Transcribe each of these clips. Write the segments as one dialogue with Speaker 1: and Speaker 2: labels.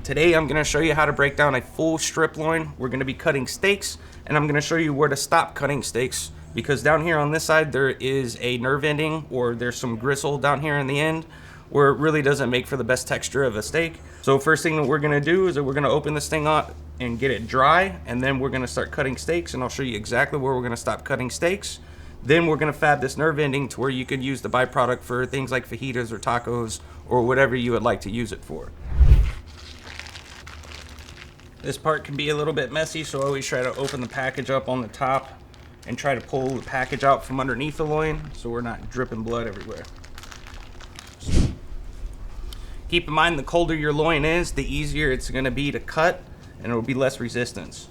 Speaker 1: Today I'm going to show you how to break down a full strip loin. We're going to be cutting steaks, and I'm going to show you where to stop cutting steaks, because down here on this side there is a nerve ending, or there's some gristle down here in the end where it really doesn't make for the best texture of a steak. So first thing that we're going to do is that we're going to open this thing up and get it dry, and then we're going to start cutting steaks, and I'll show you exactly where we're going to stop cutting steaks. Then we're going to fab this nerve ending to where you could use the byproduct for things like fajitas or tacos or whatever you would like to use it for. This part can be a little bit messy, so I always try to open the package up on the top and try to pull the package out from underneath the loin so we're not dripping blood everywhere. Keep in mind, the colder your loin is, the easier it's going to be to cut, and it will be less resistance.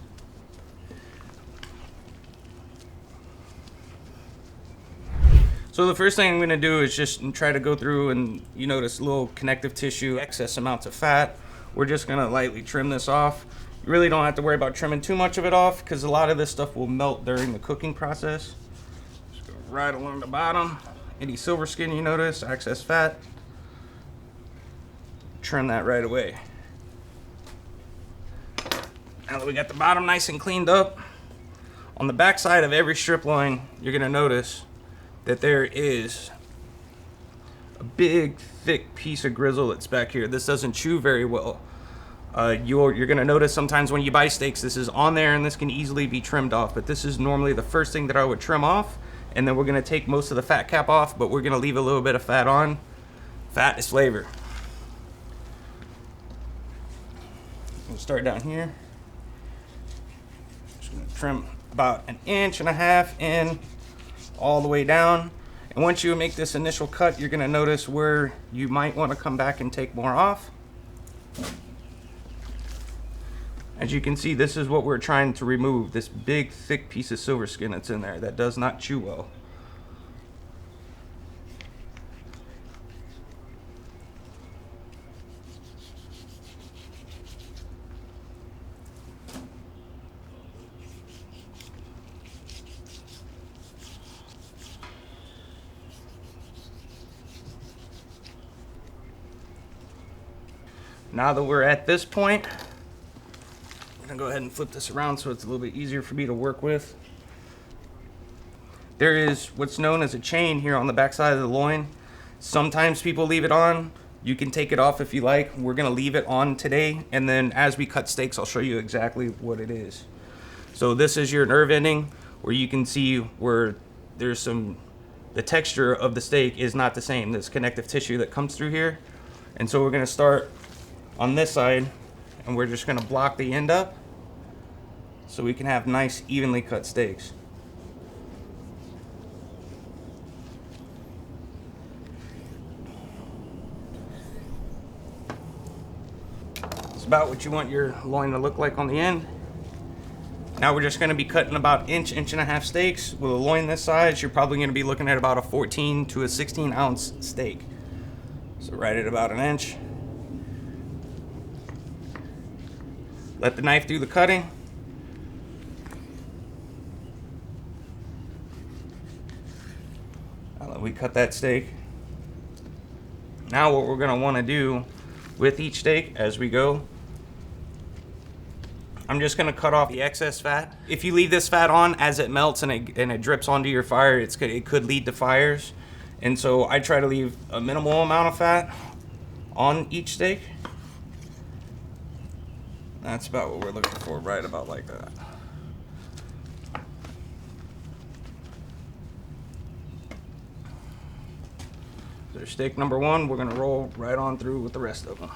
Speaker 1: So the first thing I'm going to do is just try to go through, and you notice little connective tissue, excess amounts of fat. We're just going to lightly trim this off. You really don't have to worry about trimming too much of it off, because a lot of this stuff will melt during the cooking process. Just go right along the bottom. Any silver skin you notice, excess fat, trim that right away. Now that we got the bottom nice and cleaned up, on the back side of every strip loin, you're going to notice that there is a big thick piece of gristle that's back here. This doesn't chew very well. You're gonna notice sometimes when you buy steaks, this is on there and this can easily be trimmed off, but this is normally the first thing that I would trim off, and then we're gonna take most of the fat cap off, but we're gonna leave a little bit of fat on. Fat is flavor. We'll start down here. Just gonna trim about 1.5 inches in all the way down, and once you make this initial cut, you're going to notice where you might want to come back and take more off. As you can see, this is what we're trying to remove, this big thick piece of silver skin that's in there that does not chew well. Now that we're at this point, I'm gonna go ahead and flip this around so it's a little bit easier for me to work with. There is what's known as a chain here on the back side of the loin. Sometimes people leave it on. You can take it off if you like. We're gonna leave it on today, and then as we cut steaks, I'll show you exactly what it is. So this is your nerve ending, where you can see where there's the texture of the steak is not the same. This connective tissue that comes through here. And so we're gonna start on this side, and we're just going to block the end up so we can have nice evenly cut steaks. It's about what you want your loin to look like on the end. Now we're just going to be cutting about 1.5 inch steaks. With a loin this size, you're probably going to be looking at about a 14 to a 16 ounce steak. So right at about 1 inch. Let the knife do the cutting. I'll let we cut that steak. Now what we're going to want to do with each steak as we go, I'm just going to cut off the excess fat. If you leave this fat on as it melts and it drips onto your fire, it could lead to fires. And so I try to leave a minimal amount of fat on each steak. That's about what we're looking for, right about like that. There's steak number one. We're gonna roll right on through with the rest of them.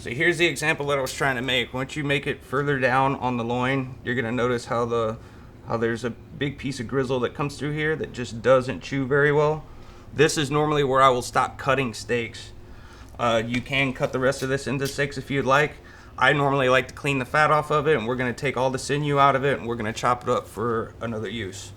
Speaker 1: So here's the example that I was trying to make. Once you make it further down on the loin, you're gonna notice how there's a big piece of gristle that comes through here that just doesn't chew very well. This is normally where I will stop cutting steaks. You can cut the rest of this into steaks if you'd like. I normally like to clean the fat off of it, and we're gonna take all the sinew out of it, and we're gonna chop it up for another use.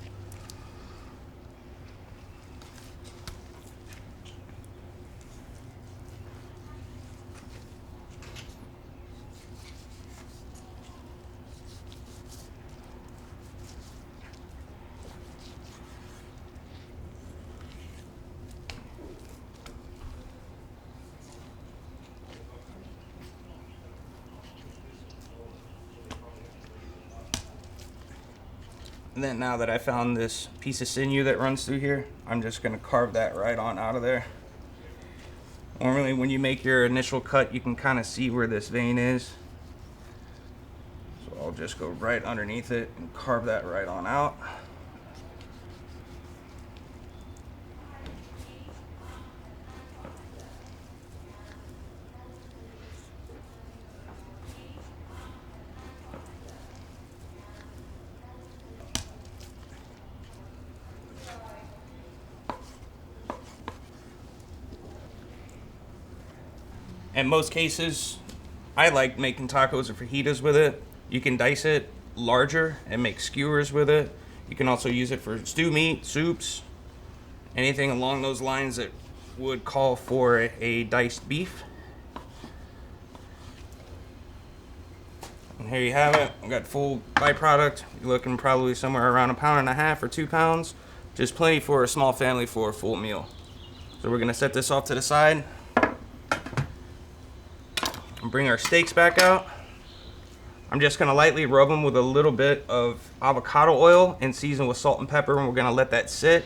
Speaker 1: And then now that I found this piece of sinew that runs through here, I'm just gonna carve that right on out of there. Normally when you make your initial cut, you can kind of see where this vein is. So I'll just go right underneath it and carve that right on out. In most cases, I like making tacos or fajitas with it. You can dice it larger and make skewers with it. You can also use it for stew meat, soups, anything along those lines that would call for a diced beef. And here you have it. I've got full byproduct. You're looking probably somewhere around 1.5 pounds or 2 pounds. Just plenty for a small family for a full meal. So we're gonna set this off to the side. And bring our steaks back out. I'm just gonna lightly rub them with a little bit of avocado oil and season with salt and pepper, and we're gonna let that sit.